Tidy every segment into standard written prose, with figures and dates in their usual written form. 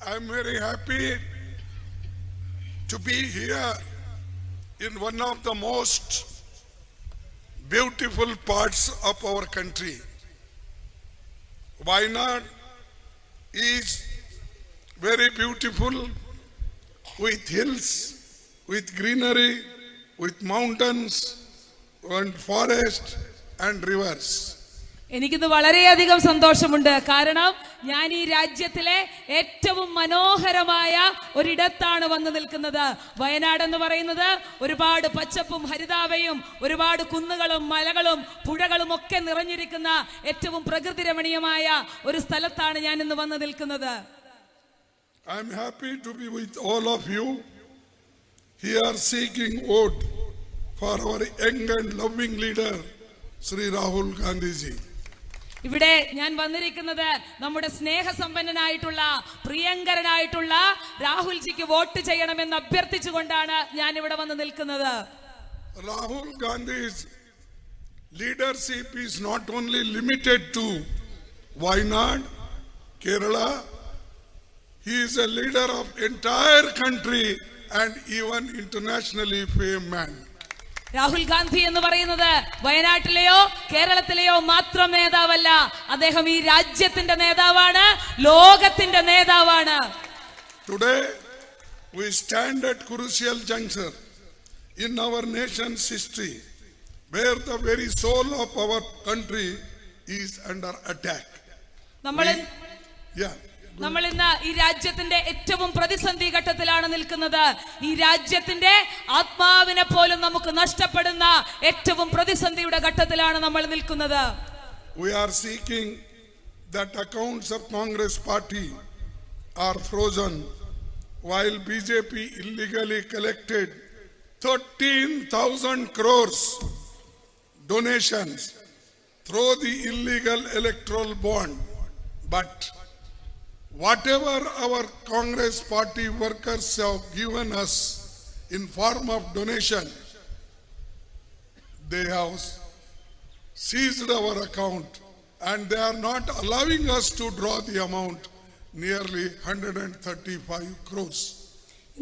I'm very happy to be here in one of the most beautiful parts of our country. Wayanad is very beautiful, with hills, with greenery, with mountains and forest and rivers. എനിക്കിത് വളരെയധികം സന്തോഷമുണ്ട്. കാരണം ഞാൻ ഈ രാജ്യത്തിലെ ഏറ്റവും മനോഹരമായ ഒരിടത്താണ് വന്നു നിൽക്കുന്നത്. വയനാട് എന്ന് പറയുന്നത് ഒരുപാട് പച്ചപ്പും ഹരിതാഭയും ഒരുപാട് കുന്നുകളും മലകളും പുഴകളും ഒക്കെ നിറഞ്ഞിരിക്കുന്ന ഏറ്റവും പ്രകൃതി രമണീയമായ ഒരു സ്ഥലത്താണ് ഞാൻ ഇന്ന് വന്നു നിൽക്കുന്നത്. I am happy to be with all of you here seeking vote for our young and loving leader Sri Rahul Gandhi ji. ഇവിടെ ഞാൻ വന്നിരിക്കുന്നത് നമ്മുടെ സ്നേഹസമ്പന്നനായിട്ടുള്ള പ്രിയങ്കരനായിട്ടുള്ള രാഹുൽജിക്ക് വോട്ട് ചെയ്യണമെന്ന് അഭ്യർത്ഥിച്ചുകൊണ്ടാണ് ഞാൻ ഇവിടെ വന്ന് നിൽക്കുന്നത്. Rahul Gandhi's leadership is not only limited to Wayanad, Kerala. He is a leader of entire country and even internationally famed man. Rahul Gandhi എന്ന് പറയുന്നത് വയനാട്ടിലെയോ കേരളത്തിലെയോ മാത്രം നേതാവല്ല, അദ്ദേഹം ഈ രാജ്യത്തിന്റെ നേതാവാണ്, ലോകത്തിന്റെ നേതാവാണ്. Today we stand at crucial juncture in our nation's history where the very soul of our country is under attack. നമ്മൾ ഇന്ന് ഈ രാജ്യത്തിന്റെ ഏറ്റവും പ്രതിസന്ധി ഘട്ടത്തിലാണ് നിൽക്കുന്നത്. ഈ രാജ്യത്തിന്റെ ആത്മാവിനെ പോലും നമുക്ക് നഷ്ടപ്പെടുന്ന ഏറ്റവും പ്രതിസന്ധിയുടെ ഘട്ടത്തിലാണ് നമ്മൾ നിൽക്കുന്നത്. We are seeking that accounts of Congress party are frozen while BJP illegally collected 13,000 crores donations through the illegal electoral bond. But whatever our Congress party workers have given us in form of donation, they have seized our account and they are not allowing us to draw the amount, nearly 135 crores.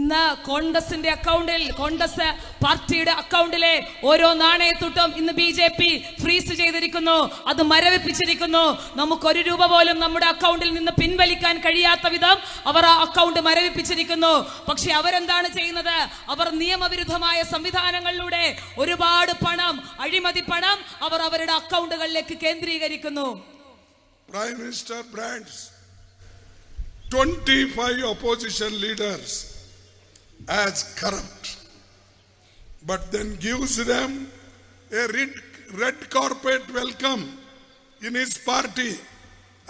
ഇന്ന് കോൺഗ്രസിന്റെ അക്കൗണ്ടിൽ, കോൺഗ്രസ് പാർട്ടിയുടെ അക്കൗണ്ടിലെ ഓരോ നാണയത്തുട്ടും ഇന്ന് BJP freeze ചെയ്തിരിക്കുന്നു, അത് മരവിപ്പിച്ചിരിക്കുന്നു. നമുക്ക് ഒരു രൂപ പോലും നമ്മുടെ അക്കൗണ്ടിൽ നിന്ന് പിൻവലിക്കാൻ കഴിയാത്ത വിധം അവർ ആ അക്കൗണ്ട് മരവിപ്പിച്ചിരിക്കുന്നു. പക്ഷെ അവരെന്താണ് ചെയ്യുന്നത്? അവർ നിയമവിരുദ്ധമായ സംവിധാനങ്ങളിലൂടെ ഒരുപാട് പണം, അഴിമതി പണം അവർ അവരുടെ അക്കൗണ്ടുകളിലേക്ക് കേന്ദ്രീകരിക്കുന്നു. Prime Minister brands 25 opposition leaders as corrupt, but then gives them a red carpet welcome in his party,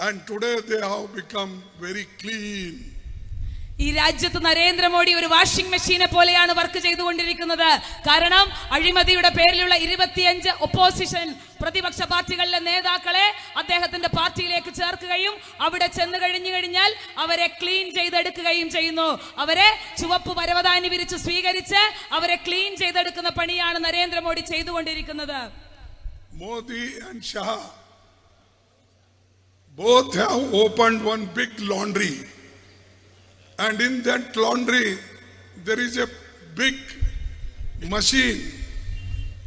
and today they have become very clean. ഈ രാജ്യത്ത് നരേന്ദ്രമോദി ഒരു വാഷിംഗ് മെഷീനെ പോലെയാണ് വർക്ക് ചെയ്തുകൊണ്ടിരിക്കുന്നത്. കാരണം അഴിമതിയുടെ പേരിലുള്ള 25 ഒപ്പോസിഷൻ പ്രതിപക്ഷ പാർട്ടികളിലെ നേതാക്കളെ അദ്ദേഹത്തിന്റെ പാർട്ടിയിലേക്ക് ചേർക്കുകയും അവിടെ ചെന്ന് കഴിഞ്ഞാൽ അവരെ ക്ലീൻ ചെയ്തെടുക്കുകയും ചെയ്യുന്നു. അവരെ ചുവപ്പ് പരവതാനി വിരിച്ച് സ്വീകരിച്ച് അവരെ ക്ലീൻ ചെയ്തെടുക്കുന്ന പണിയാണ് നരേന്ദ്രമോദി ചെയ്തുകൊണ്ടിരിക്കുന്നത്. Modi and Shah both have opened one big laundry. And in that laundry, there is a big machine,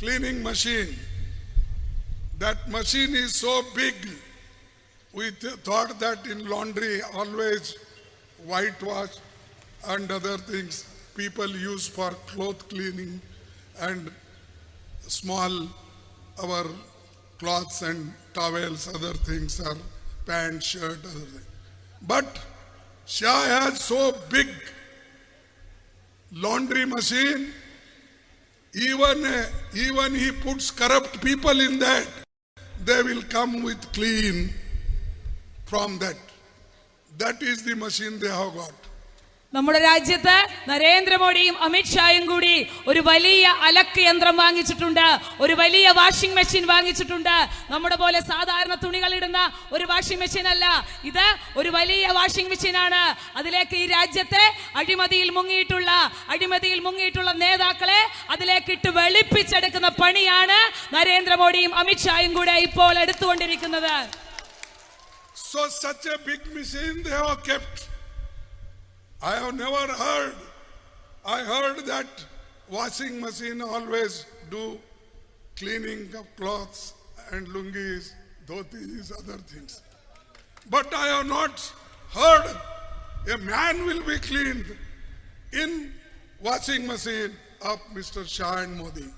cleaning machine. That machine is so big, we thought that in laundry always whitewash and other things people use for cloth cleaning and small our cloths and towels, other things are pants, shirt, other things. But Shah has so big laundry machine, even he puts corrupt people in that, they will come with clean from that. That is the machine they have got. നമ്മുടെ രാജ്യത്ത് നരേന്ദ്രമോദിയും അമിത്ഷായും കൂടി ഒരു വലിയ അലക്ക് യന്ത്രം വാങ്ങിച്ചിട്ടുണ്ട്, ഒരു വലിയ വാഷിംഗ് മെഷീൻ വാങ്ങിച്ചിട്ടുണ്ട്. നമ്മുടെ പോലെ സാധാരണ തുണികൾ ഇടുന്ന ഒരു വാഷിംഗ് മെഷീൻ അല്ല ഇത്, ഒരു വലിയ വാഷിംഗ് മെഷീനാണ്. അതിലേക്ക് ഈ രാജ്യത്തെ അഴിമതിയിൽ മുങ്ങിയിട്ടുള്ള നേതാക്കളെ അതിലേക്ക് ഇട്ട് വെളുപ്പിച്ചെടുക്കുന്ന പണിയാണ് നരേന്ദ്രമോദിയും അമിത്ഷായും കൂടെ ഇപ്പോൾ എടുത്തുകൊണ്ടിരിക്കുന്നത്. So such a big machine they have kept I have never heard. I heard that washing machine always do cleaning of clothes and lungis, dhotis, other things. But I have not heard a man will be cleaned in washing machine of Mr. Shah and Modi.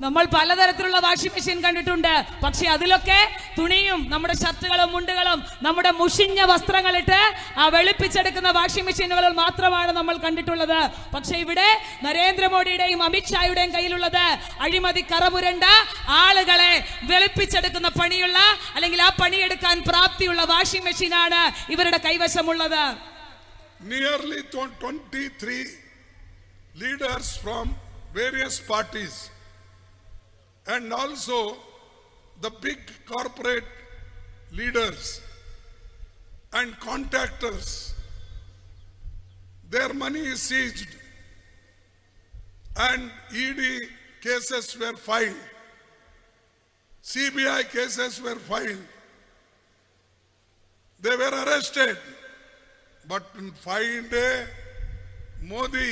നമ്മൾ പലതരത്തിലുള്ള washing machine കണ്ടിട്ടുണ്ട്. പക്ഷെ അതിലൊക്കെ തുണിയും നമ്മുടെ ഷർട്ടുകളും മുണ്ടുകളും നമ്മുടെ മുഷിഞ്ഞ വസ്ത്രങ്ങളിട്ട് ആ വെളുപ്പിച്ചെടുക്കുന്ന വാഷിംഗ് മെഷീനുകളിൽ മാത്രമാണ് നമ്മൾ കണ്ടിട്ടുള്ളത്. പക്ഷെ ഇവിടെ നരേന്ദ്രമോദിയുടെയും അമിത്ഷായുടെയും കയ്യിലുള്ളത് അഴിമതി കറപുരണ്ട ആളുകളെ വെളുപ്പിച്ചെടുക്കുന്ന പണിയുള്ള അല്ലെങ്കിൽ ആ പണിയെടുക്കാൻ പ്രാപ്തിയുള്ള വാഷിംഗ് മെഷീനാണ് ഇവരുടെ കൈവശമുള്ളത്. Nearly 23 leaders from various parties and also the big corporate leaders and contractors, their money is seized and ED cases were filed, CBI cases were filed, they were arrested, but in 5 days Modi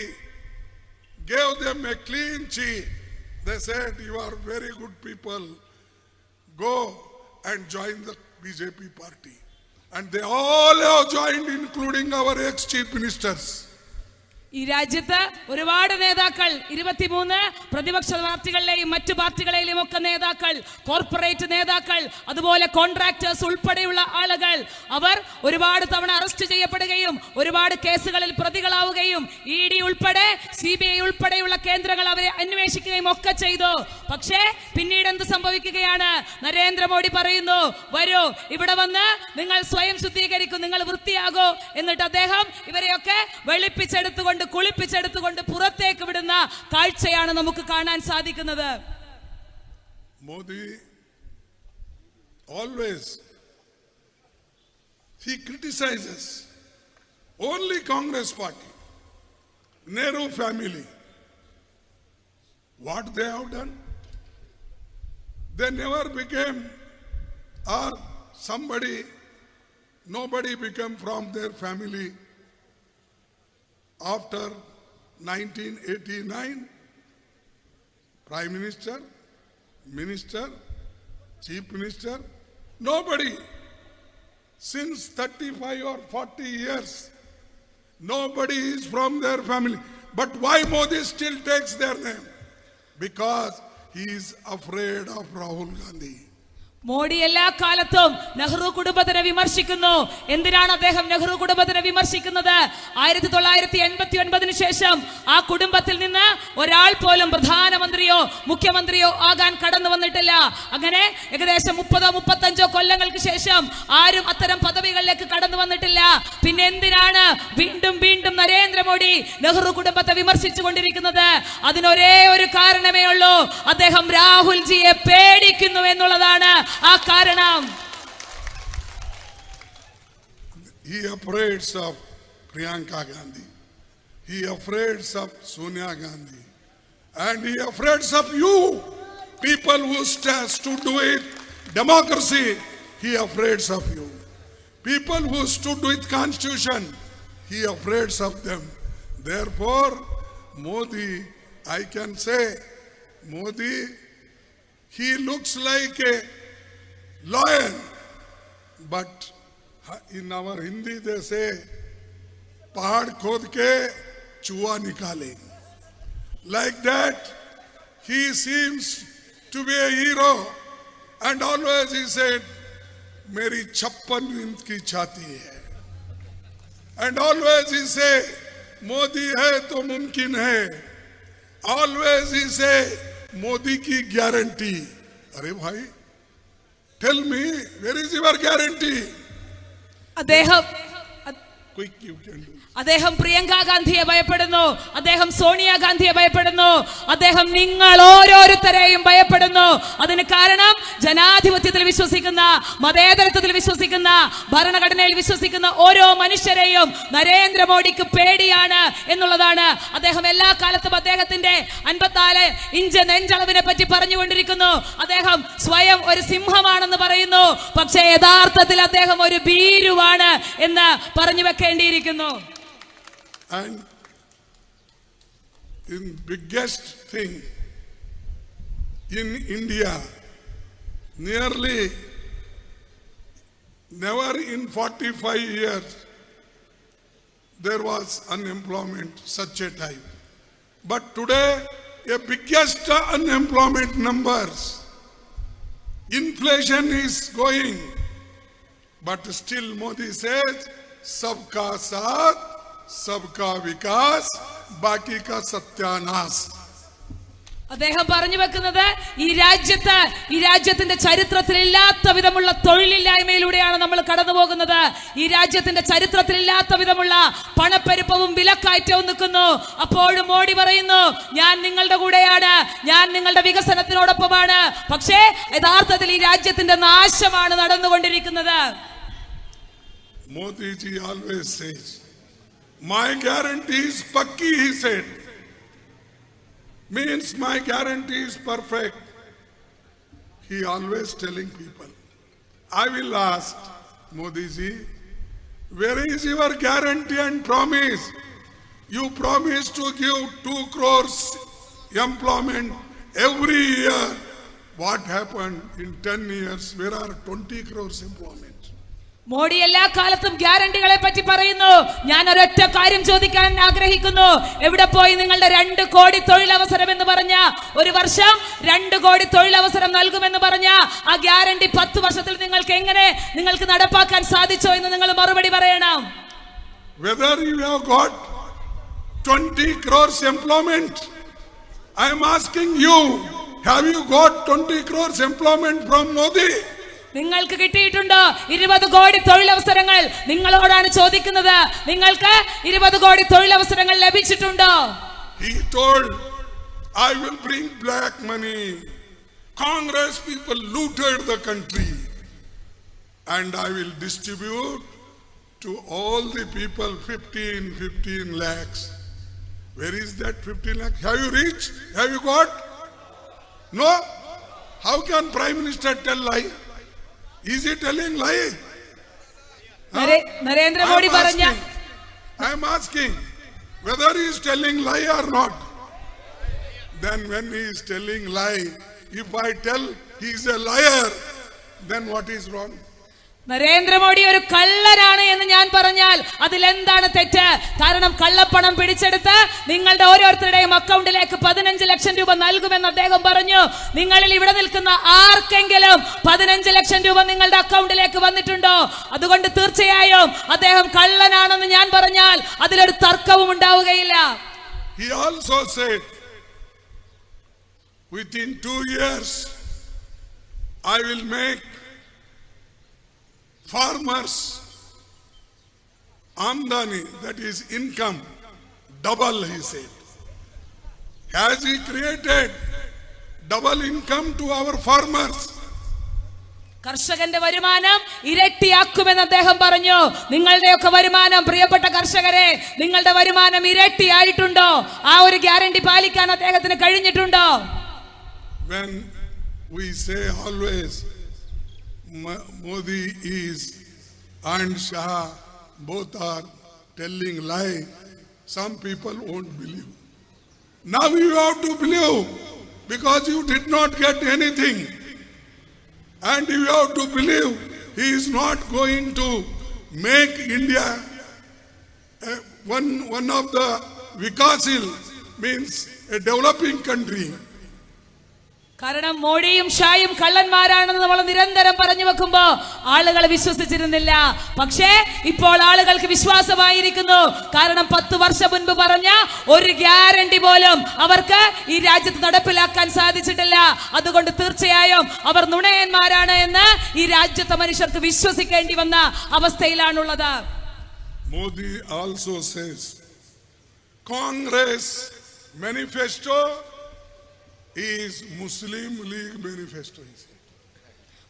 gave them a clean sheet. They said, you are very good people, go and join the BJP party. And they all have joined, including our ex-chief ministers. ഈ രാജ്യത്ത് ഒരുപാട് നേതാക്കൾ 23 പ്രതിപക്ഷ പാർട്ടികളിലെയും മറ്റു പാർട്ടികളിലെയും ഒക്കെ നേതാക്കൾ, corporate നേതാക്കൾ, അതുപോലെ കോൺട്രാക്ടേഴ്സ് ഉൾപ്പെടെയുള്ള ആളുകൾ അവർ ഒരുപാട് തവണ അറസ്റ്റ് ചെയ്യപ്പെടുകയും ഒരുപാട് കേസുകളിൽ പ്രതികളാവുകയും ED ഉൾപ്പെടെ CBI ഉൾപ്പെടെയുള്ള കേന്ദ്രങ്ങൾ അവരെ അന്വേഷിക്കുകയും ഒക്കെ ചെയ്തു. പക്ഷേ പിന്നീട് എന്ത് സംഭവിക്കുകയാണ്? നരേന്ദ്രമോദി പറയുന്നു, വരൂ ഇവിടെ വന്ന് നിങ്ങൾ സ്വയം ശുദ്ധീകരിക്കും, നിങ്ങൾ വൃത്തിയാകൂ. എന്നിട്ട് അദ്ദേഹം ഇവരെയൊക്കെ വെളുപ്പിച്ചെടുത്തുകൊണ്ട് കുളിപ്പിച്ചെടുത്തുകൊണ്ട് പുറത്തേക്ക് വിടുന്ന കാഴ്ചയാണ് നമുക്ക് കാണാൻ സാധിക്കുന്നത്. Modi always he criticizes only Congress party, Nehru family. What they have done? They never became, or nobody became from their family. After 1989, Prime Minister, Minister, Chief Minister, nobody. Since 35 or 40 years, nobody is from their family. But why Modi still takes their name? Because he is afraid of Rahul Gandhi. Modi എല്ലാ കാലത്തും നെഹ്റു കുടുംബത്തിനെ വിമർശിക്കുന്നു. എന്തിനാണ് അദ്ദേഹം നെഹ്റു കുടുംബത്തിനെ വിമർശിക്കുന്നത്? 1989 ശേഷം ആ കുടുംബത്തിൽ നിന്ന് ഒരാൾ പോലും പ്രധാനമന്ത്രിയോ മുഖ്യമന്ത്രിയോ ആകാൻ കടന്നു വന്നിട്ടില്ല. അങ്ങനെ ഏകദേശം 30-35 കൊല്ലങ്ങൾക്ക് ശേഷം ആരും അത്തരം പദവികളിലേക്ക് കടന്നു വന്നിട്ടില്ല. പിന്നെ എന്തിനാണ് വീണ്ടും വീണ്ടും നരേന്ദ്രമോദി നെഹ്റു കുടുംബത്തെ വിമർശിച്ചു കൊണ്ടിരിക്കുന്നത്? അതിനൊരേ ഒരു കാരണമേ ഉള്ളൂ, അദ്ദേഹം രാഹുൽജിയെ പേടിക്കുന്നു എന്നുള്ളതാണ് ആ കാരണം. He afraid of Priyanka Gandhi, he afraid of Sonia Gandhi, and he afraid of you people who stood with democracy. He afraid of you people who stood with constitution. He afraid of them. Therefore Modi, I can say Modi, he looks like a lion, but in our Hindi they say pahad khod ke chuha nikale. Like that he seems to be a hero, and always he said meri 56 inch ki chhati hai, and always he say Modi hai to mumkin hai. Always he say Modi ki guarantee. Are bhai, tell me, where is your guarantee? Quick, you can do. അദ്ദേഹം പ്രിയങ്ക ഗാന്ധിയെ ഭയപ്പെടുന്നു, അദ്ദേഹം സോണിയ ഗാന്ധിയെ ഭയപ്പെടുന്നു, അദ്ദേഹം നിങ്ങൾ ഓരോരുത്തരെയും ഭയപ്പെടുന്നു. അതിന് കാരണം ജനാധിപത്യത്തിൽ വിശ്വസിക്കുന്ന, മതേതരത്വത്തിൽ വിശ്വസിക്കുന്ന, ഭരണഘടനയിൽ വിശ്വസിക്കുന്ന ഓരോ മനുഷ്യരെയും നരേന്ദ്രമോദിക്ക് പേടിയാണ് എന്നുള്ളതാണ്. അദ്ദേഹം എല്ലാ കാലത്തും അദ്ദേഹത്തിന്റെ 54 ഇഞ്ച് നെഞ്ചളവിനെ പറ്റി പറഞ്ഞുകൊണ്ടിരിക്കുന്നു. അദ്ദേഹം സ്വയം ഒരു സിംഹമാണെന്ന് പറയുന്നു, പക്ഷേ യഥാർത്ഥത്തിൽ അദ്ദേഹം ഒരു ഭീരുവാണ് എന്ന് പറഞ്ഞു വെക്കേണ്ടിയിരിക്കുന്നു. And in biggest thing in India, nearly never in 45 years there was unemployment such a type. But today, a biggest unemployment numbers, inflation is going, but still Modi says, "Sabka saath, sabka vikas, baki ka satyanas." അദ്ദേഹം പറഞ്ഞു വെക്കുന്നത് ഈ രാജ്യത്തിന്റെ ചരിത്രത്തിൽ ഇല്ലാത്ത വിധമുള്ള തൊഴിലില്ലായ്മയിലൂടെയാണ് നമ്മൾ കടന്നു പോകുന്നത്. ഈ രാജ്യത്തിന്റെ ചരിത്രത്തിൽ ഇല്ലാത്ത വിധമുള്ള പണപ്പെരുപ്പവും വിലക്കയറ്റവും നിൽക്കുന്നു. അപ്പോഴും മോഡി പറയുന്നു, ഞാൻ നിങ്ങളുടെ കൂടെയാണ്, ഞാൻ നിങ്ങളുടെ വികസനത്തിനോടൊപ്പമാണ്. പക്ഷേ യഥാർത്ഥത്തിൽ ഈ രാജ്യത്തിന്റെ നാശമാണ് നടന്നുകൊണ്ടിരിക്കുന്നത്. Modi ji always says, "My guarantee is pakki," he said. Means my guarantee is perfect. He always telling people. I will ask Modi ji, where is your guarantee and promise? You promised to give 2 crores employment every year. What happened in 10 years? Where are 20 crores employment? Modi എല്ലാ കാലത്തും ഗ്യാരണ്ടികളെ പറ്റി പറയുന്നു. ഞാൻ ഒരൊറ്റ കാര്യം ചോദിക്കാൻ ആഗ്രഹിക്കുന്നു, എവിടെ പോയി നിങ്ങളുടെ 2 കോടി തൊഴിലവസരം എന്ന് പറഞ്ഞ, ഒരു വർഷം 2 കോടി തൊഴിലവസരം നൽകുമെന്ന് പറഞ്ഞ ആ ഗ്യാരണ്ടി 10 വർഷത്തിൽ നിങ്ങൾക്ക് നടപ്പാക്കാൻ സാധിച്ചോ എന്ന് നിങ്ങൾ മറുപടി പറയണം. Whether you have got 20 crores employment, I am asking you, have you got 20 crores employment from Modi? നിങ്ങൾക്ക് കിട്ടിയിട്ടുണ്ടോ 20 കോടി തൊഴിലവസരങ്ങൾ? നിങ്ങളോടാണ് ചോദിക്കുന്നത്. നിങ്ങൾക്ക് 20 കോടി തൊഴിലവസരങ്ങൾ ലഭിച്ചിട്ടുണ്ടോ? He told, I will bring black money. Congress people looted the country and I will distribute to all the people 15 lakhs. Where is that 15 lakhs? Have you reached? Have you got? No? How can Prime Minister tell lie? Is he telling lie? Narendra Modi പറഞ്ഞ, I am asking whether he is telling lie or not. Then when he is telling lie, if I tell he is a liar, then what is wrong? Narendra Modi ഒരു കള്ളനാണ് എന്ന് ഞാൻ പറഞ്ഞാൽ അതിലെന്താണ് തെറ്റ്? കാരണം കള്ളപ്പണം പിടിച്ചെടുത്ത് നിങ്ങളുടെ ഓരോരുത്തരുടെയും അക്കൗണ്ടിലേക്ക് 15 ലക്ഷം രൂപ നൽകുമെന്ന് അദ്ദേഹം പറഞ്ഞു. നിങ്ങളിൽ ഇവിടെ നിൽക്കുന്ന ആർക്കെങ്കിലും 15 ലക്ഷം രൂപ നിങ്ങളുടെ അക്കൗണ്ടിലേക്ക് വന്നിട്ടുണ്ടോ? അതുകൊണ്ട് തീർച്ചയായും അദ്ദേഹം കള്ളനാണെന്ന് ഞാൻ പറഞ്ഞാൽ അതിലൊരു തർക്കവും ഉണ്ടാവുകയില്ല. He also said, within 2 years I will make farmers amdani, that is income, double, he said. Has he created double income to our farmers? കർഷകന്റെ വരുമാനം ഇരട്ടിയാക്കുമെന്ന് അദ്ദേഹം പറഞ്ഞു. നിങ്ങളുടെയൊക്കെ വരുമാനം, പ്രിയപ്പെട്ട കർഷകരെ, നിങ്ങളുടെ വരുമാനം ഇരട്ടിയായിട്ടുണ്ടോ? ആ ഒരു ഗ്യാരണ്ടി പാലിക്കാൻ അദ്ദേഹത്തിന് കഴിഞ്ഞിട്ടുണ്ടോ? When we say always Modi is and Shah both are telling lie, some people won't believe. Now you have to believe, because you did not get anything, and you have to believe he is not going to make India one of the Vikasil, means a developing country. കാരണം മോഡിയും ഷായും കള്ളന്മാരാണെന്ന് നമ്മൾ നിരന്തരം പറഞ്ഞു വെക്കുമ്പോ ആളുകൾ വിശ്വസിച്ചിരുന്നില്ല. പക്ഷേ ഇപ്പോൾ ആളുകൾക്ക് വിശ്വാസമായിരിക്കുന്നു. കാരണം 10 വർഷം മുൻപ് പറഞ്ഞ ഒരു ഗ്യാരണ്ടി പോലും അവർക്ക് ഈ രാജ്യത്ത് നടപ്പിലാക്കാൻ സാധിച്ചിട്ടില്ല. അതുകൊണ്ട് തീർച്ചയായും അവർ നുണയന്മാരാണ് എന്ന് ഈ രാജ്യത്തെ മനുഷ്യർക്ക് വിശ്വസിക്കേണ്ടി വന്ന അവസ്ഥയിലാണുള്ളത്. Modi also says Congress manifesto is Muslim League manifesto.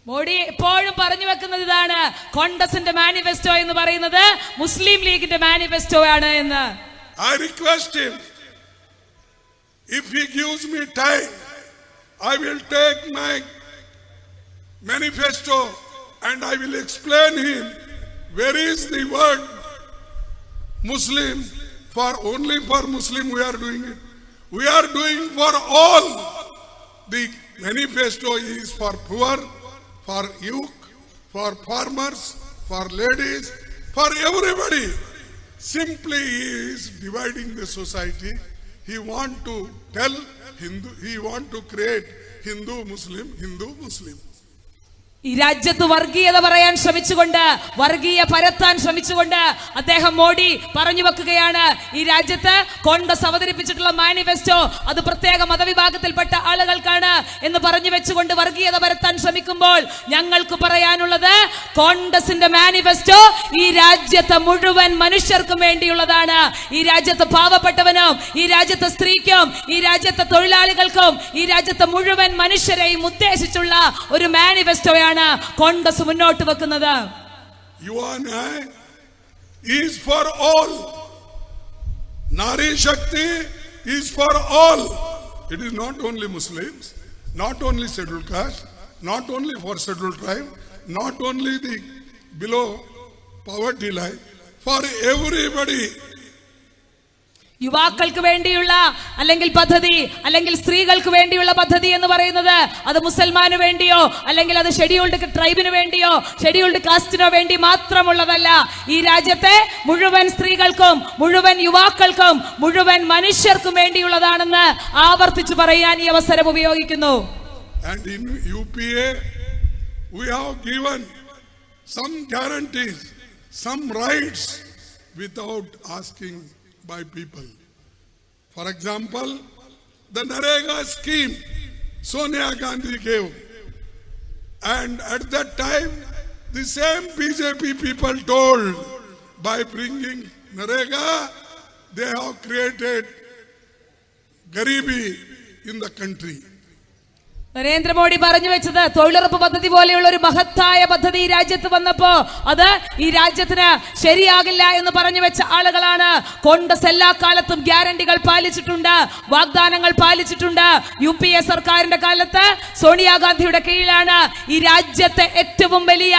Modi എപ്പോഴും പറഞ്ഞു വെക്കുന്നത് ഇതാണ്, കോൺഗ്രസിന്റെ മാനിഫെസ്റ്റോ എന്ന് പറയുന്നത് മുസ്ലിം ലീഗിന്റെ മാനിഫെസ്റ്റോ ആണ് എന്ന്. I request him, if he gives me time, I will take my manifesto and I will explain him where is the word Muslim only for Muslim we are doing it. We are doing for all. The manifesto is for poor, for youth, for farmers, for ladies, for everybody. Simply he is dividing the society. He want to tell Hindu, he want to create Hindu Muslim, Hindu Muslim. ഈ രാജ്യത്ത് വർഗീയത പറയാൻ ശ്രമിച്ചുകൊണ്ട്, വർഗീയ പരത്താൻ ശ്രമിച്ചുകൊണ്ട് അദ്ദേഹം മോഡി പറഞ്ഞു വെക്കുകയാണ്, ഈ രാജ്യത്ത് കോൺഗ്രസ് അവതരിപ്പിച്ചിട്ടുള്ള മാനിഫെസ്റ്റോ അത് പ്രത്യേക മതവിഭാഗത്തിൽപ്പെട്ട ആളുകൾക്കാണ് എന്ന് പറഞ്ഞു വെച്ചുകൊണ്ട് വർഗീയത പരത്താൻ ശ്രമിക്കുമ്പോൾ ഞങ്ങൾക്ക് പറയാനുള്ളത്, കോൺഗ്രസിന്റെ മാനിഫെസ്റ്റോ ഈ രാജ്യത്തെ മുഴുവൻ മനുഷ്യർക്കും വേണ്ടിയുള്ളതാണ്. ഈ രാജ്യത്ത് പാവപ്പെട്ടവനും, ഈ രാജ്യത്തെ സ്ത്രീക്കും, ഈ രാജ്യത്തെ തൊഴിലാളികൾക്കും, ഈ രാജ്യത്തെ മുഴുവൻ മനുഷ്യരെയും ഉദ്ദേശിച്ചുള്ള ഒരു മാനിഫെസ്റ്റോയാണ് കോൺഗ്രസ് മുന്നോട്ട് വെക്കുന്നത്. You and I is for all. Nari Shakti is for all. It is not only Muslims, not only scheduled caste, not only for scheduled tribe, not only the below poverty line, for everybody. യുവാക്കൾക്ക് വേണ്ടിയുള്ള അല്ലെങ്കിൽ പദ്ധതി, അല്ലെങ്കിൽ സ്ത്രീകൾക്ക് വേണ്ടിയുള്ള പദ്ധതി എന്ന് പറയുന്നത് അത് മുസൽമാന് വേണ്ടിയോ അല്ലെങ്കിൽ അത് ഷെഡ്യൂൾഡ് ട്രൈബിന് വേണ്ടിയോ ഷെഡ്യൂൾഡ് കാസ്റ്റിനോ വേണ്ടി മാത്രമുള്ളതല്ല. ഈ രാജ്യത്തെ മുഴുവൻ സ്ത്രീകൾക്കും, മുഴുവൻ യുവാക്കൾക്കും, മുഴുവൻ മനുഷ്യർക്കും വേണ്ടിയുള്ളതാണെന്ന് ആവർത്തിച്ചു പറയാൻ ഈ അവസരം ഉപയോഗിക്കുന്നു. And in UPA we have given some guarantees, some rights without asking by people. For example, the Narega scheme Sonia Gandhi gave, and at that time the same BJP people told, by bringing Narega they have created garibi in the country. Narendra Modi പറഞ്ഞു വെച്ചത്, തൊഴിലുറപ്പ് പദ്ധതി പോലെയുള്ള ഒരു മഹത്തായ പദ്ധതി ഈ രാജ്യത്ത് വന്നപ്പോ അത് ഈ രാജ്യത്തിന് ശരിയാകില്ല എന്ന് പറഞ്ഞു വെച്ച ആളുകളാണ്. കോൺഗ്രസ് എല്ലാ കാലത്തും ഗ്യാരണ്ടികൾ പാലിച്ചിട്ടുണ്ട്, വാഗ്ദാനങ്ങൾ പാലിച്ചിട്ടുണ്ട്. UPA സർക്കാരിന്റെ കാലത്ത് സോണിയാഗാന്ധിയുടെ കീഴിലാണ് ഈ രാജ്യത്തെ ഏറ്റവും വലിയ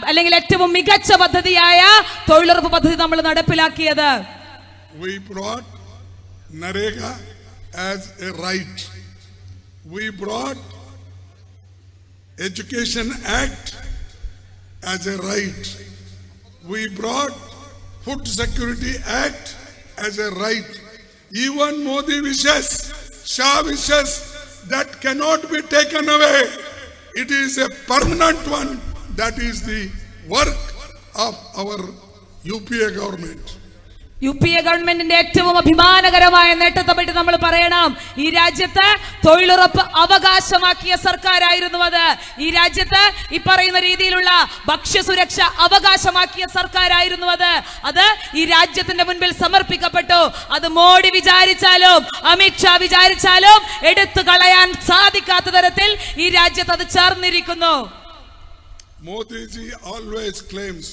അല്ലെങ്കിൽ ഏറ്റവും മികച്ച പദ്ധതിയായ തൊഴിലുറപ്പ് പദ്ധതി നമ്മൾ നടപ്പിലാക്കിയത്. We brought Narega as a right. We brought Education Act as a right. We brought Food Security Act as a right. Even Modi wishes, Shah wishes, that cannot be taken away. It is a permanent one. That is the work of our UPA government. UPA ഗവൺമെന്റിന്റെ ഏറ്റവും അഭിമാനകരമായ നേട്ടത്തെ പറ്റി നമ്മൾ പറയണം. ഈ രാജ്യത്ത് തൊഴിലുറപ്പ് അവകാശമാക്കിയ സർക്കാരായിരുന്നു അത്. ഈ രാജ്യത്ത് ഈ പറയുന്ന രീതിയിലുള്ള ഭക്ഷ്യസുരക്ഷ അവകാശമാക്കിയ സർക്കാരായിരുന്നു അത്. അത് ഈ രാജ്യത്തിന്റെ മുൻപിൽ സമർപ്പിക്കപ്പെട്ടു. അത് മോഡി വിചാരിച്ചാലും അമിത്ഷാ വിചാരിച്ചാലും എടുത്തു കളയാൻ സാധിക്കാത്ത തരത്തിൽ ഈ രാജ്യത്ത് അത് ചേർന്നിരിക്കുന്നു. Modiji always claims,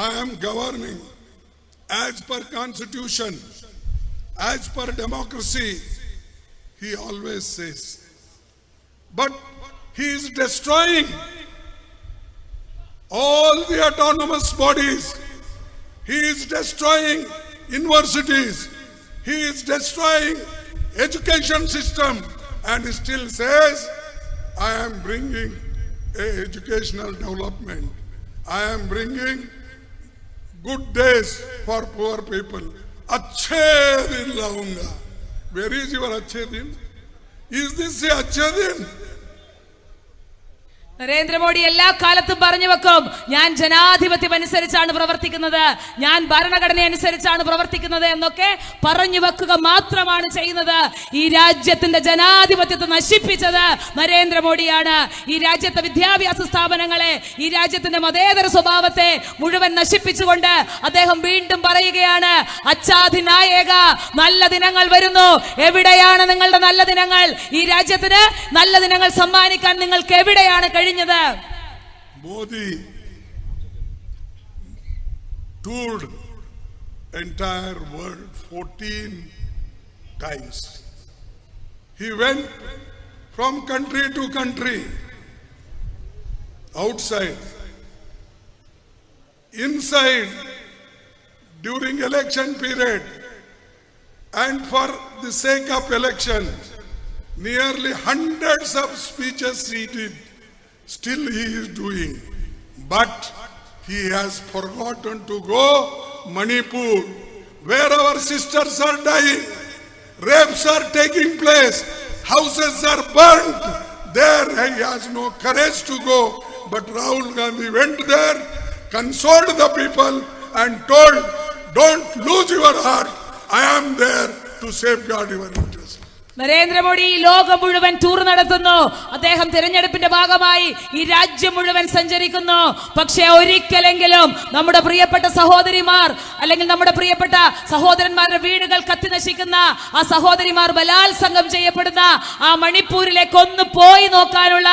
I am governing as per constitution, as per democracy, he always says. But he is destroying all the autonomous bodies. He is destroying universities. He is destroying education system, and he still says, I am bringing a educational development. I am bringing good days for poor people. Achhe din launga. Where is your achhe din? Is this a achhe din? Narendra Modi എല്ലാ കാലത്തും പറഞ്ഞു വെക്കും, ഞാൻ ജനാധിപത്യം അനുസരിച്ചാണ് പ്രവർത്തിക്കുന്നത്, ഞാൻ ഭരണഘടന അനുസരിച്ചാണ് പ്രവർത്തിക്കുന്നത് എന്നൊക്കെ പറഞ്ഞു വെക്കുക മാത്രമാണ് ചെയ്യുന്നത്. ഈ രാജ്യത്തിന്റെ ജനാധിപത്യത്തെ നശിപ്പിച്ചത് നരേന്ദ്രമോദിയാണ്. ഈ രാജ്യത്തെ വിദ്യാഭ്യാസ സ്ഥാപനങ്ങളെ, ഈ രാജ്യത്തിന്റെ മതേതര സ്വഭാവത്തെ മുഴുവൻ നശിപ്പിച്ചുകൊണ്ട് അദ്ദേഹം വീണ്ടും പറയുകയാണ്, അച്ഛാധിനായക, നല്ല ദിനങ്ങൾ വരുന്നു. എവിടെയാണ് നിങ്ങളുടെ നല്ല ദിനങ്ങൾ? ഈ രാജ്യത്തിന് നല്ല ദിനങ്ങൾ സമ്മാനിക്കാൻ നിങ്ങൾക്ക് എവിടെയാണ് കഴിഞ്ഞത്? Modi toured entire world 14 times. He went from country to country, outside, inside, during election period, and for the sake of election, nearly hundreds of speeches he did. Still he is doing. But he has forgotten to go Manipur, where our sisters are dying, rapes are taking place, houses are burnt. There he has no courage to go. But Rahul Gandhi went there, consoled the people and told, don't lose your heart. I am there to safeguard your interest. Narendra Modi ഈ ലോകം മുഴുവൻ tour നടത്തുന്നു. അദ്ദേഹം തിരഞ്ഞെടുപ്പിന്റെ ഭാഗമായി ഈ രാജ്യം മുഴുവൻ സഞ്ചരിക്കുന്നു. പക്ഷേ ഒരിക്കലെങ്കിലും നമ്മുടെ പ്രിയപ്പെട്ട സഹോദരിമാർ അല്ലെങ്കിൽ നമ്മുടെ പ്രിയപ്പെട്ട സഹോദരന്മാരുടെ വീടുകൾ കത്തി നശിക്കുന്ന ആ സഹോദരിമാർ ബലാത്സംഗം ചെയ്യപ്പെടുന്ന ആ മണിപ്പൂരിലേക്ക് ഒന്ന് പോയി നോക്കാനുള്ള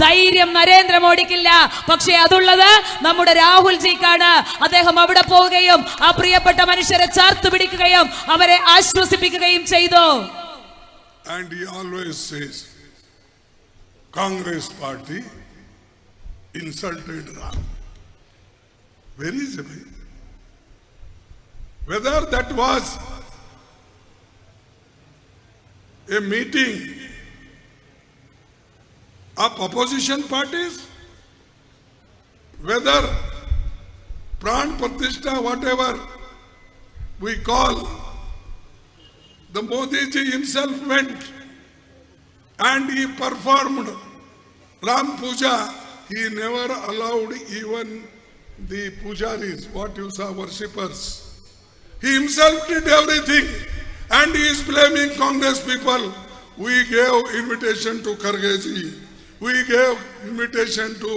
ധൈര്യം നരേന്ദ്രമോദിക്കില്ല. പക്ഷേ അതുള്ളത് നമ്മുടെ രാഹുൽജിക്കാണ്. അദ്ദേഹം അവിടെ പോവുകയും ആ പ്രിയപ്പെട്ട മനുഷ്യരെ ചേർത്ത് പിടിക്കുകയും അവരെ ആശ്വസിപ്പിക്കുകയും ചെയ്തു. And he always says, Congress party insulted Ram. Where is he? Whether that was a meeting of opposition parties, whether Pran Pratishtha, whatever we call, the Modi ji himself went and he performed Ram Puja. He never allowed even the pujaris, what you saw, worshippers. He himself did everything and he is blaming Congress people. We gave invitation to Kharge ji. We gave invitation to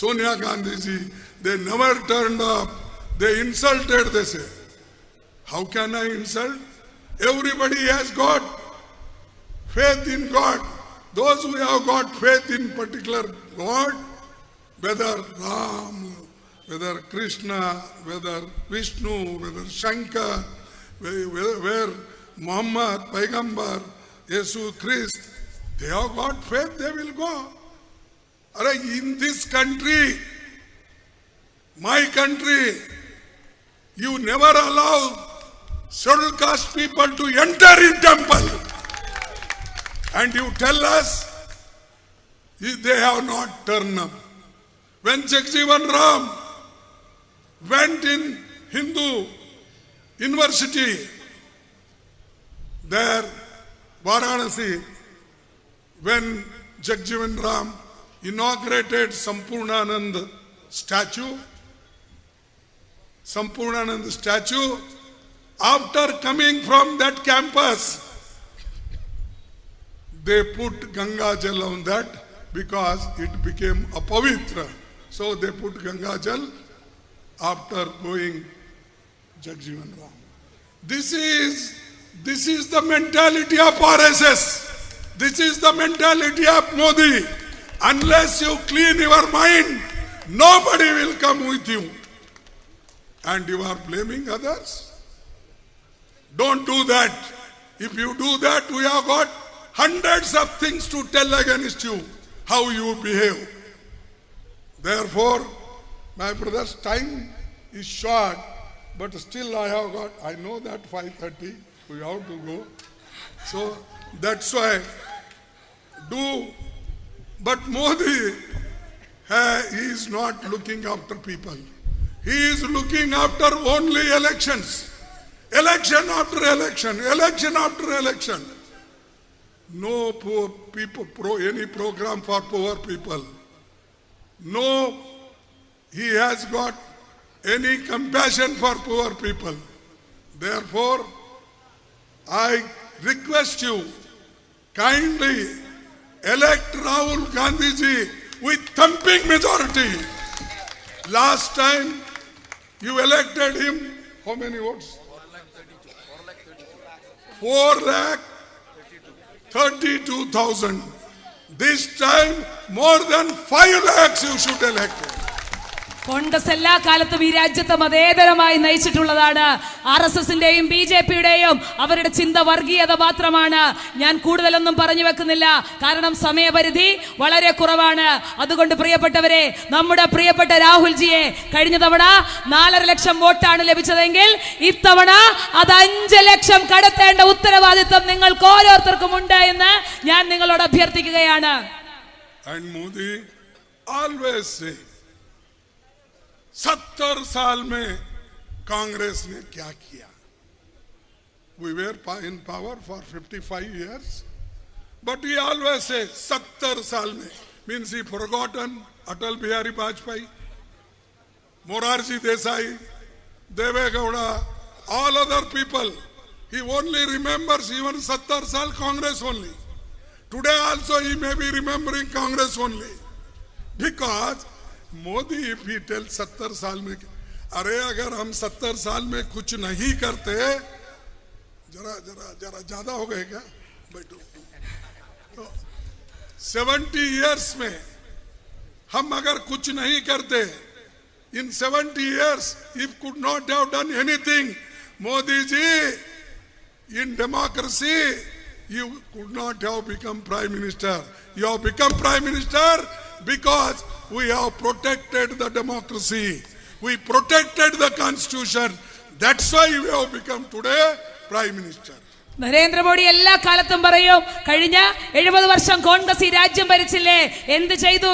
Sonia Gandhi ji. They never turned up. They insulted, they say. How can I insult? Everybody has got faith in God. Those who have got faith in particular God, whether Ram, whether Krishna, whether Vishnu, whether Shankar, where Muhammad, Paigambar, Jesus Christ, they have got faith, they will go. In this country, my country, you never allow scheduled caste people to enter in temple. And you tell us they have not turned up. When Jagjivan Ram went in Hindu University, there, Varanasi, when Jagjivan Ram inaugurated Sampurnanand statue, after coming from that campus, they put Ganga Jal on that because it became apavitra. So they put Ganga Jal after going Jagjivan Ram. This is the mentality of RSS. This is the mentality of Modi. Unless you clean your mind, nobody will come with you. And you are blaming others. Don't do that. If you do that, we have got hundreds of things to tell against you, how you behave. Therefore, my brothers, time is short, but still I know that 5:30, we have to go. So that's why but Modi, he is not looking after people. He is looking after only elections. Election after election, election after election. No poor people, any program for poor people. No, he has got any compassion for poor people. Therefore, I request you, kindly elect Rahul Gandhi ji with thumping majority. Last time you elected him, how many votes? 4,32,000. This time more than 5 lakhs you should elect him. Congress എല്ലാ കാലത്തും ഈ രാജ്യത്തെ മതേതരമായി നയിച്ചിട്ടുള്ളതാണ്. RSSന്റെയും BJPയുടെയും അവരുടെ ചിന്ത വർഗീയത മാത്രമാണ്. ഞാൻ കൂടുതലൊന്നും പറഞ്ഞു വെക്കുന്നില്ല, കാരണം സമയപരിധി വളരെ കുറവാണ്. അതുകൊണ്ട് പ്രിയപ്പെട്ടവരെ, നമ്മുടെ പ്രിയപ്പെട്ട രാഹുൽജിയെ കഴിഞ്ഞ തവണ 4.5 ലക്ഷം വോട്ടാണ് ലഭിച്ചതെങ്കിൽ ഇത്തവണ അത് 5 ലക്ഷം കടത്തേണ്ട ഉത്തരവാദിത്വം നിങ്ങൾക്ക് ഓരോരുത്തർക്കും ഉണ്ട് എന്ന് ഞാൻ നിങ്ങളോട് അഭ്യർത്ഥിക്കുകയാണ്. And Modi always say 70 साल में कांग्रेस ने क्या किया. We were in power for 55 years, but he always says 70 साल में, means he forgotten Atal Bihari Vajpayee, Morarji Desai, Deve Gowda, all other people. He only remembers even 70 साल Congress only. Today also he may be remembering Congress only, because Modi if he tells 70 साल में, अरे अगर हम 70 साल में कुछ नहीं करते, जरा जरा जरा ज्यादा हो गए क्या बैठो, तो 70 years में हम अगर कुछ नहीं करते, in 70 years if could not have done anything, Modi ji, in democracy you could not have become prime minister. You have become prime minister because we have protected the democracy. We protected the constitution. That's why we have become today prime minister. Narendra Modi എല്ലാ കാലത്തും പറയും, കഴിഞ്ഞ 70 വർഷം കോൺഗ്രസ് ഈ രാജ്യം ഭരിച്ചില്ലേ, എന്ത് ചെയ്തു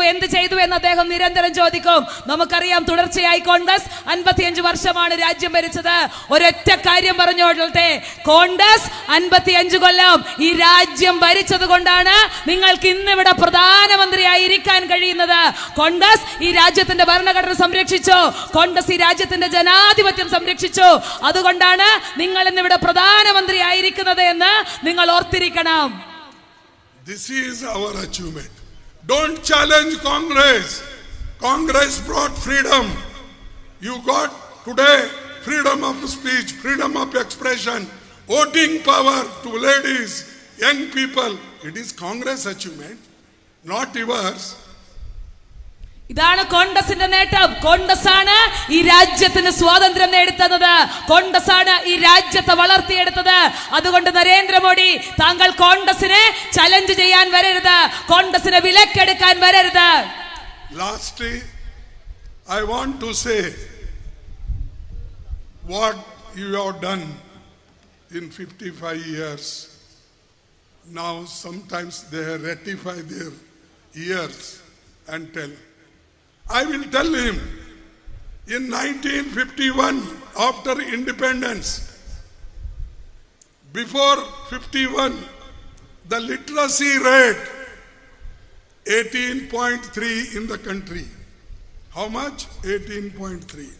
എന്ന് അദ്ദേഹം നിരന്തരം ചോദിക്കും. നമുക്കറിയാം, തുടർച്ചയായി കോൺഗ്രസ് 55 വർഷമാണ് രാജ്യം ഭരിച്ചത്. ഒരൊറ്റ കാര്യം പറഞ്ഞോട്ടെ, കോൺഗ്രസ് 55 കൊല്ലം ഈ രാജ്യം ഭരിച്ചത് കൊണ്ടാണ് നിങ്ങൾക്ക് ഇന്ന് ഇവിടെ പ്രധാനമന്ത്രിയായി ഇരിക്കാൻ കഴിയുന്നത്. കോൺഗ്രസ് ഈ രാജ്യത്തിന്റെ ഭരണഘടന സംരക്ഷിച്ചു, കോൺഗ്രസ് ഈ രാജ്യത്തിന്റെ ജനാധിപത്യം സംരക്ഷിച്ചു. അതുകൊണ്ടാണ് നിങ്ങൾ ഇന്നിവിടെ പ്രധാനമന്ത്രിയായിരിക്കുന്നത് എന്ന് നിങ്ങൾ ഓർത്തിരിക്കണം. This is our achievement. Don't challenge Congress. Congress brought freedom. You got today freedom of speech, freedom of expression, voting power to ladies, young people. It is Congress achievement, not yours. ഇതാണ് കോൺഗ്രസിന്റെ നേട്ടം. കോൺഗ്രസ് ആണ് ഈ രാജ്യത്തിന് സ്വാതന്ത്ര്യം നേടിത്തന്നത്. കോൺഗ്രസ് ആണ് ഈ രാജ്യത്തെ വളർത്തിയെടുത്തത്. അതുകൊണ്ട് നരേന്ദ്രമോദി, താങ്കൾ കോൺഗ്രസിനെ ചലഞ്ച് ചെയ്യാൻ വരരുത്, കോൺഗ്രസിനെ വിലക്കെടുക്കാൻ വരരുത്. Lastly, I want to say what you have done in 55 years. Now sometimes they ratify their years and tell. I will tell him, in 1951, after independence, before 51, the literacy rate 18.3 in the country. How much? 18.3.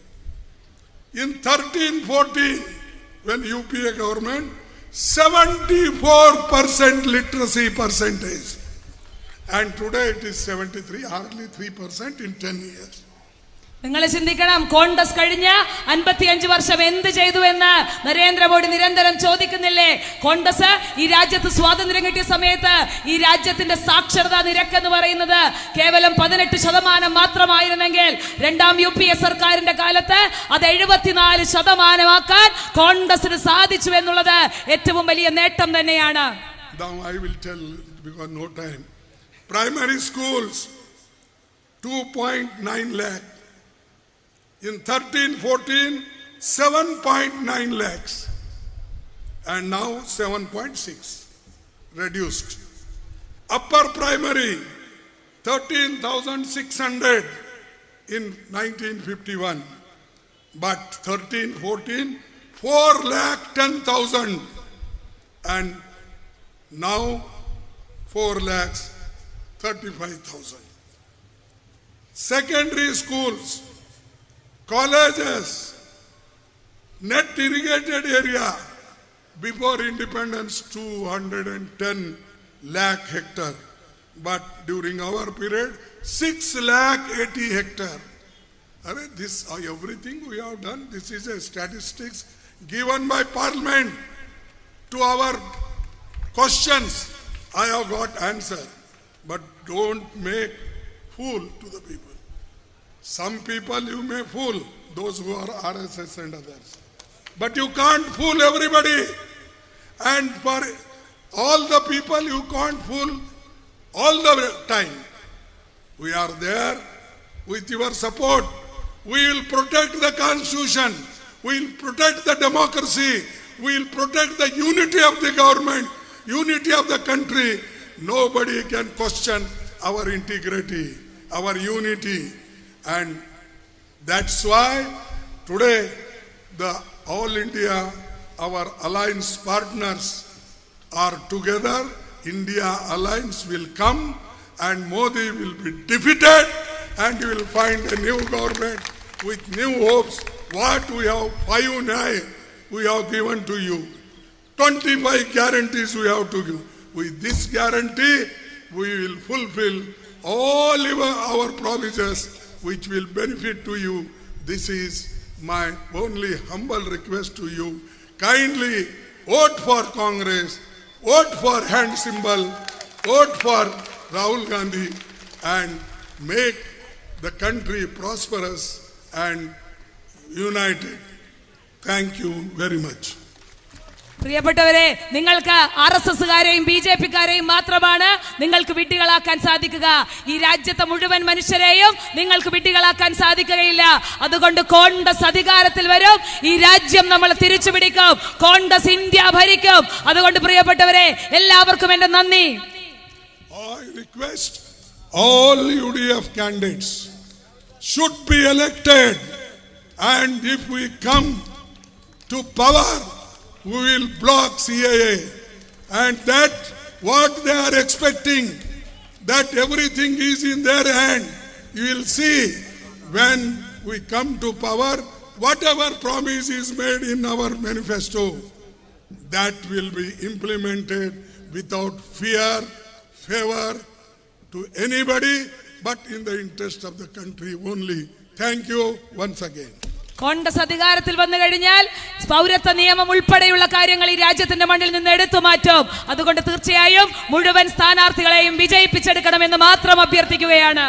In 13-14, when UPA government, 74% literacy percentage. And today it is 73, hardly 3% in 10 years. നിങ്ങൾ ചിന്തിക്കണം, കോൺഗ്രസ് കഴിഞ്ഞ 55 വർഷം എന്ത് ചെയ്തു എന്ന് നരേന്ദ്രമോദി നിരന്തരം ചോദിക്കുന്നില്ലേ? കോൺഗ്രസ് ഈ രാജ്യത്ത് സ്വാതന്ത്ര്യം കിട്ടിയ സമയത്ത് ഈ രാജ്യത്തിന്റെ സാക്ഷരതാ നിരക്ക് എന്ന് പറയുന്നത് കേവലം 18% മാത്രമായിരുന്നെങ്കിൽ രണ്ടാം UPA സർക്കാരിന്റെ കാലത്ത് അത് 74% കോൺഗ്രസിന് സാധിച്ചു എന്നുള്ളത് ഏറ്റവും വലിയ നേട്ടം തന്നെയാണ്. Now I will tell, because no time. Primary schools 2.9 lakh. In 13-14, 7.9 lakhs. And now 7.6. Reduced. Upper primary 13,600 in 1951. But 13-14, 4,10,000. And now 4,35,000. Secondary schools, colleges, net irrigated area, before independence 210 lakh hectare, but during our period 6,80,000 hectare. This everything we have done. This is a statistics given by Parliament to our questions. I have got answer, but don't make fool to the people. Some people you may fool, those who are RSS and others. But you can't fool everybody. And for all the people you can't fool all the time. We are there with your support. We will protect the Constitution. We will protect the democracy. We will protect the unity of the government, unity of the country. Nobody can question our integrity, our unity. And that's why today the All India, our alliance partners are together. India alliance will come and Modi will be defeated and we will find a new government with new hopes. What we have 5-9 we have given to you. 25 guarantees we have to give. With this guarantee, we will fulfill all our promises which will benefit to you. This is my only humble request to you. Kindly vote for Congress, vote for hand symbol, vote for Rahul Gandhi and make the country prosperous and united. Thank you very much. പ്രിയപ്പെട്ടവരെ, നിങ്ങൾക്ക് RSSകാരെയും BJPക്കാരെയും മാത്രമാണ് നിങ്ങൾക്ക് വിഡ്ഢികളാക്കാൻ സാധിക്കുക. ഈ രാജ്യത്തെ മുഴുവൻ മനുഷ്യരെയും നിങ്ങൾക്ക് വിഡ്ഢികളാക്കാൻ സാധിക്കുകയില്ല. അതുകൊണ്ട് കോൺഗ്രസ് അധികാരത്തിൽ വരും. ഈ രാജ്യം നമ്മൾ തിരിച്ചു പിടിക്കും. കോൺഗ്രസ് ഇന്ത്യ ഭരിക്കും. അതുകൊണ്ട് പ്രിയപ്പെട്ടവരെ, എല്ലാവർക്കും എന്റെ നന്ദി. I request all UDF candidates should be elected, and if we come to power, we will block CAA, and that what they are expecting, that everything is in their hand. You will see when we come to power, whatever promise is made in our manifesto, that will be implemented without fear, favor to anybody, but in the interest of the country only. Thank you once again. Congress അധികാരത്തിൽ വന്നു കഴിഞ്ഞാൽ പൗരത്വ നിയമം ഉൾപ്പെടെയുള്ള കാര്യങ്ങൾ ഈ രാജ്യത്തിന്റെ മണ്ണിൽ നിന്ന് എടുത്തു മാറ്റും. അതുകൊണ്ട് തീർച്ചയായും മുഴുവൻ സ്ഥാനാർത്ഥികളെയും വിജയിപ്പിച്ചെടുക്കണമെന്ന് മാത്രം അഭ്യർത്ഥിക്കുകയാണ്.